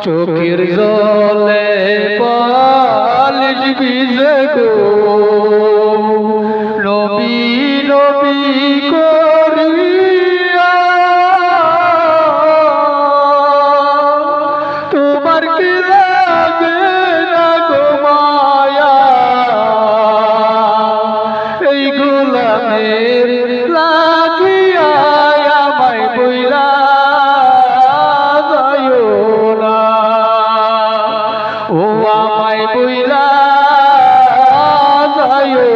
চোখের জলে পালিশ ভিজে গো নবী নবী করিয়া তোমার কি লাগে না গো মায়া এই গোলামের লাগিয়া আমায় বইলা ও আমায় বইলা যাইও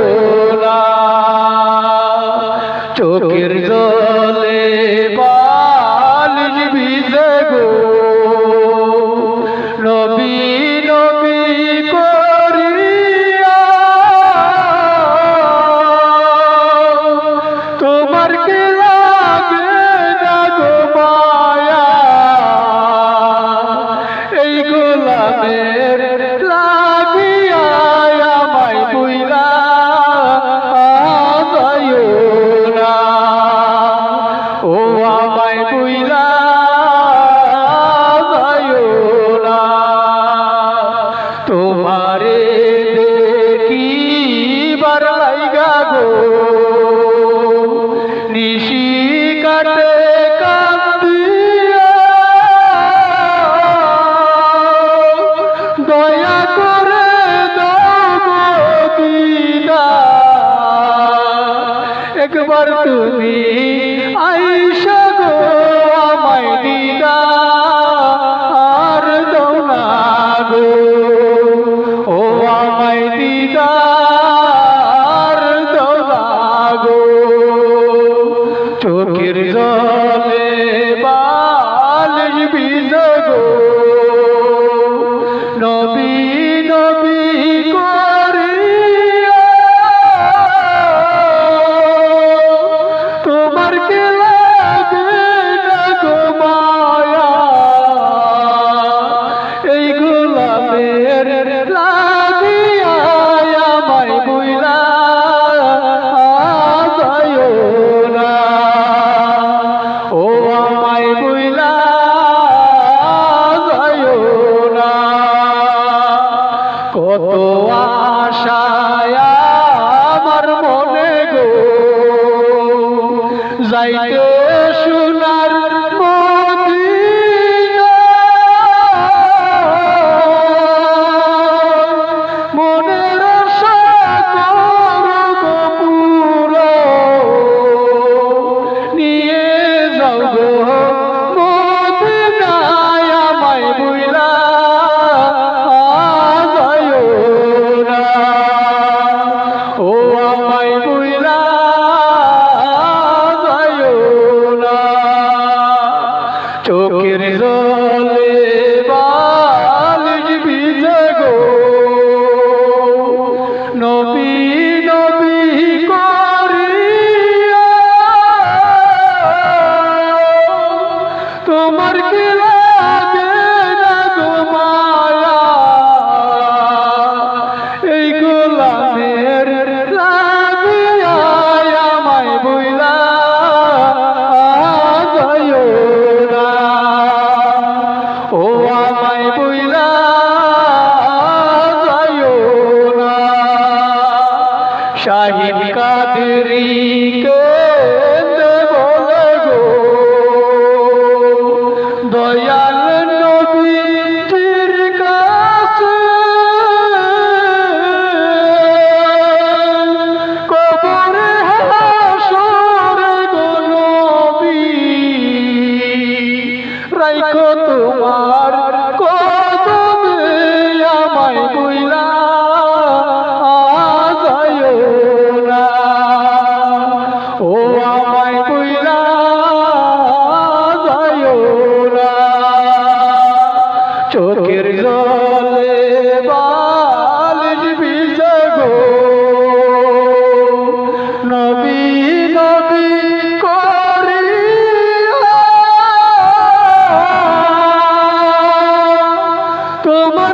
না চোখের জলে বালিশ ভিজে গো নবী নবী করিয়া তোমার কি লাগে না গো মায়া এই গোলামের লাগিয়া আমায় বইলা যাইও না ও আমায় বইলা যাইও না তোমারে দেখিবার লাইগা গো নিশি কাটে কান্দিয়া দয়া করে দাও গো দিদা একবার তুমি আইসা গো আমায় দিদা আর দাও না গো ও আমায় দিদা আর দাও না গো চোখের জলে বালিশ ভিজে গো নবী নবী করিয়া তোমার কি লাগে না গো মায়া এই গোলামের লাগিয়া আমায় বইলা যাইও না ও আমায় বইলা যাইও না কত আশায় আমার মনে গো যাইতে সোনার মদিনা মনের আশা করো গো পুরো নিয়ে যাও গো মদিনায় আমায় বইলা যাইও না ও আমায় বইলা যাইও না চোখের জলে বালিশ ভিজে গো নবী নবী করিয়া তোমার কি লাগে না গো মায়া এই গোলামের লাগিয়া আমায় বইলা যাইও না ও আমায় বইলা যাইও না শাহিদ কাদেরী কেঁদে বলে গো দয়াল নবীজির কাছে কবরে হাসরে গো নবী রাইখো তোমার কদমে আমায় বইলা যাইও না ও আমায় বইলা যাইও না চোখের জলে বালিশ ভিজে গো নবী নবী করিয়া তোমার